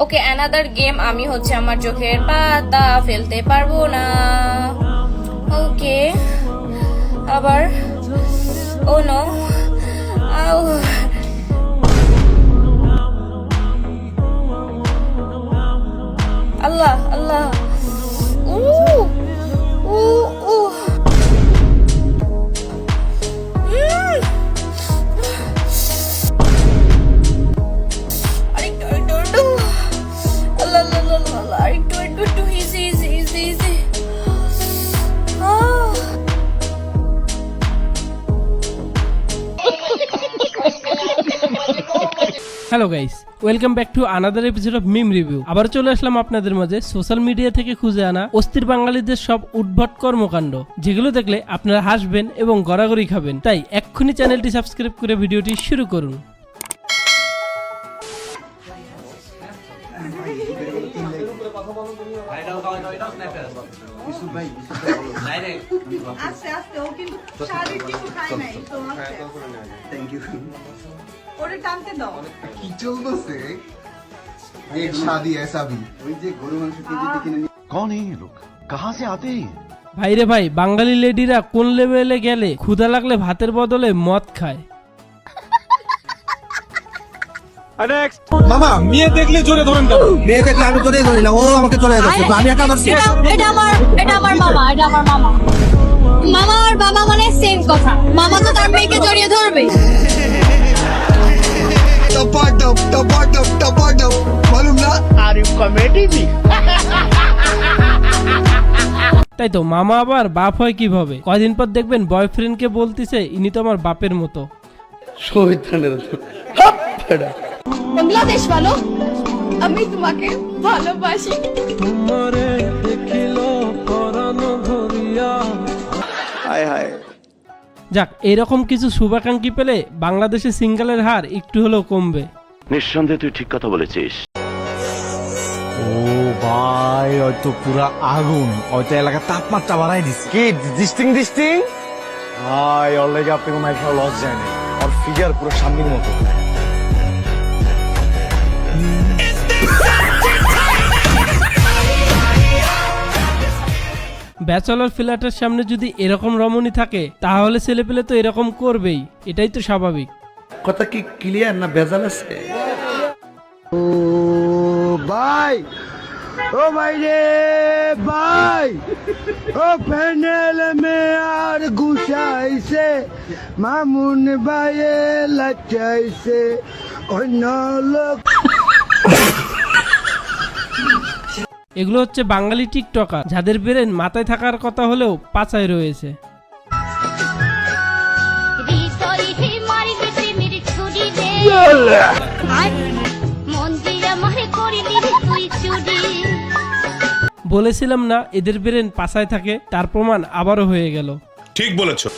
ওকে another game, আমি হচ্ছে আমার চোখের পাতা ফেলতে পারবো না। ওকে আবার ও নো আল্লাহ আল্লাহ উ উ উ hello guys, welcome back to another episode of meme review. আবার চলে আসলাম আপনাদের মাঝে সোশ্যাল মিডিয়া থেকে খুঁজে আনা অস্থির বাঙালিদের সব উদ্ভট কর্মকাণ্ড, যেগুলো দেখলে আপনারা হাসবেন এবং গড়াগড়ি খাবেন। তাই এক্ষুনি চ্যানেলটি সাবস্ক্রাইব করে ভিডিওটি শুরু করুন। ওরে টানতে দাও। কি চলতেছে? एक शादी ऐसा भी ওই যে গরু মাংস কেজিতে কিনে নিয়ে कौन है ये लोग कहां से आते हैं ভাইরে ভাই, বাঙালি লেডিরা কোন লেভেলে গেলে ক্ষুধা লাগলে ভাতের বদলে মদ খায়। মামা মেয়ে দেখলে জোরে ধরেন কেন? মেয়ে দেখলে আমি তোরে ধরি না, ও আমাকে চলে যাচ্ছে, তো আমি একা ধরছি। এটা আমার মামা। মামা আর বাবা মানে সেম কথা। মামা তো তার মেয়েকে জড়িয়ে ধরবে। टपाटप मालूम ना? তাই তো মামা আবার বাপ হয় কিভাবে? কয়দিন পর দেখবেন বয়ফ্রেন্ডকে বলতেছে ইনি তো আমার বাপের মতো। বাংলাদেশ ভালো, আমি তোমাকে ভালোবাসি। যাক, এরকম কিছু শুভাকাঙ্ক্ষী পেলে বাংলাদেশে সিঙ্গেলের হার একটু হলেও কমবে। নিঃসন্দেহে তুই ঠিক কথা বলেছিস। ও ভাই, হয়তো পুরা আগুন, হয়তো এলাকার তাপমাত্রা বাড়াই দিস। কি ডিস্টিং ভাই, ওর লেগে আপনি কোনো মাইক্রো লস যায় না। ওর ফিগার পুরো সামনের মতো। ব্যাচেলর ফ্ল্যাটের সামনে যদি এরকম রমণী থাকে তাহলে ছেলেপেলে তো এরকম করবেই, এটাই তো স্বাভাবিক। কথা কি ক্লিয়ার না ভেজাল আছে? ও ভাই, ও ভাই রে ভাই, ও প্যানেল মে আর গুছাইছে, মামুন ভাইয়ে লাচাইছে, অন্য লোক। এগুলো হচ্ছে বাঙালি টিকটকার, যাদের ব্রেন মাথায় থাকার কথা হলেও পাছায় রয়েছে। বলেছিলাম না এদের ব্রেন পাছায় থাকে, তার প্রমাণ আবারও হয়ে গেল। ঠিক বলেছো।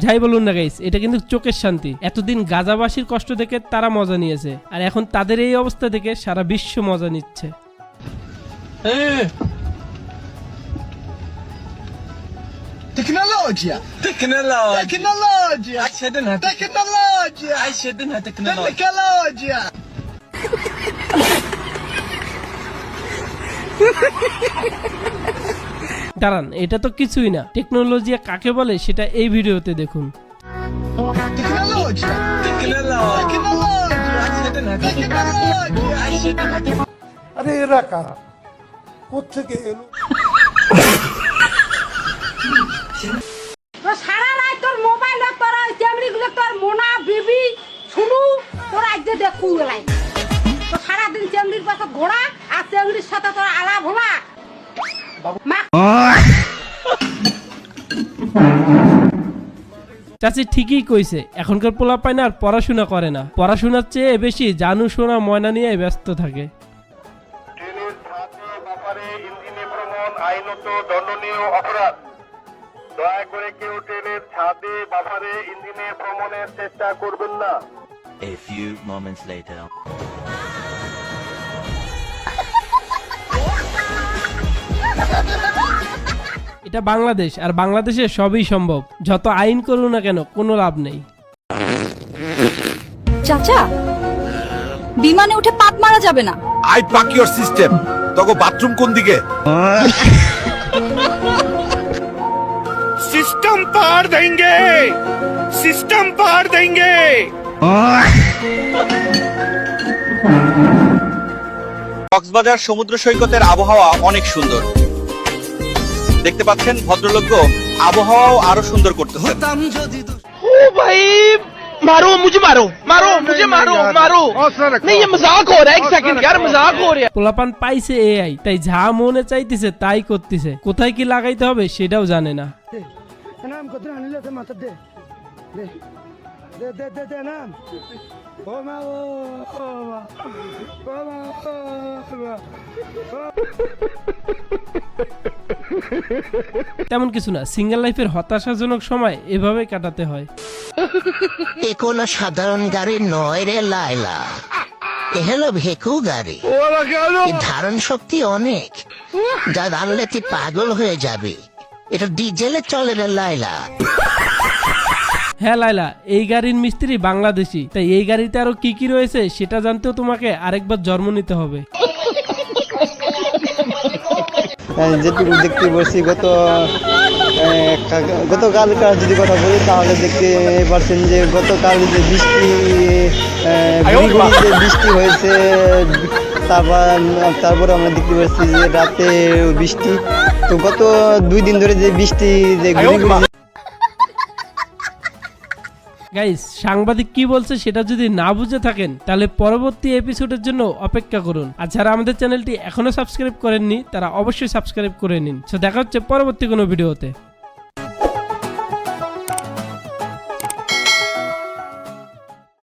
যাই বলুন না গাইস, এটা কিন্তু চোখের শান্তি। এতদিন গাজাবাসীর কষ্ট দেখে তারা মজা নিয়েছে, আর এখন তাদের এই অবস্থা দেখে সারা বিশ্ব মজা নিচ্ছে। تكنولوجيا দাঁড়ান, এটা তো কিছুই না। টেকনোলজি কাকে বলে সেটা এই ভিডিওতে দেখুন। আরে এরা কারা, কোত্থেকে এলো? সারা রাত তোর মোবাইল তোর ক্যামেরা গুলো তোর মোনা বিবি শুনু তোর আজ দেখু গেলাই তো সারাদিন চেংড়ির পাশে ঘোড়া আর চেংড়ির সাথে তোর আলাপ হলা। চাচি ঠিকই কইছে, এখনকার পোলা পায় না আর পড়াশোনা করে না, পড়াশোনার চেয়ে বেশি জানু শোনা ময়না নিয়ে ব্যস্ত থাকে। ট্রেনের ছাদে বাপারে ইঞ্জিনে ভ্রমণ আইনত দণ্ডনীয় অপরাধ। দয়া করে কেউ ট্রেনের ছাদে বাপারে ইঞ্জিনে ভ্রমণের চেষ্টা করবেন না। A few moments later. এটা বাংলাদেশ, আর বাংলাদেশে সবই সম্ভব। যত আইন করুন না কেন কোনো লাভ নেই। চাচা, বিমানে উঠে পাত মারা যাবে না। আই পাক ইওর সিস্টেম। তোকে বাথরুম কোন দিকে? সিস্টেম পার দেंगे, সিস্টেম পার দেंगे। কক্সবাজার সমুদ্র সৈকতের আবহাওয়া অনেক সুন্দর। দেখতে পাচ্ছেন ভদ্রলোকও আবহাওয়াও আরো সুন্দর করতেছেন। ও ভাই मारो मुझे, मारो मारो मुझे, मारो मारो। नहीं ये मजाक हो रहा है, एक सेकंड यार, मजाक हो रहा है। পোলাপান পাইছে এআই, তাই যা মনে চাইতেছে তাই করতেছে। কোথায় কি লাগাইতে হবে সেটাও জানে না। नाम को ध्यान ले माता दे दे दे दे दे दे नाम ओ मा ओ मा ओ मा তেমন কিছু না, সিঙ্গেল লাইফের হতাশাজনক সময় এভাবে কাটাতে হয়। এ কোনো সাধারণ গাড়ি নয় রে লাইলা, এ হলো ভেকু গাড়ি। এর ধারণ শক্তি অনেক, যা দাঁড়ালে তুই পাগল হয়ে যাবে। এটা ডিজেলে চলে রে লাইলা। হ্যাঁ লাইলা, এই গাড়ির মিস্ত্রি বাংলাদেশি, তাই এই গাড়িতে আরো কি কি রয়েছে সেটা জানতেও তোমাকে আরেকবার জন্ম নিতে হবে। যেটুকু দেখতে বলছি গতকালকার যদি কথা বলি তাহলে দেখতে পারছেন যে গতকাল যে বৃষ্টি বৃষ্টি হয়েছে, তারপর আমরা দেখতে পাচ্ছি যে রাতে বৃষ্টি। তো গত 2 দিন ধরে যে বৃষ্টি যে গাইস, সাংবাদিক কি বলছে সেটা যদি না বুঝে থাকেন তাহলে পরবর্তী এপিসোডের জন্য অপেক্ষা করুন। আর যারা আমাদের চ্যানেলটি এখনো সাবস্ক্রাইব করেননি তারা অবশ্যই সাবস্ক্রাইব করে নিন। সো দেখা হচ্ছে পরবর্তী কোনো ভিডিওতে।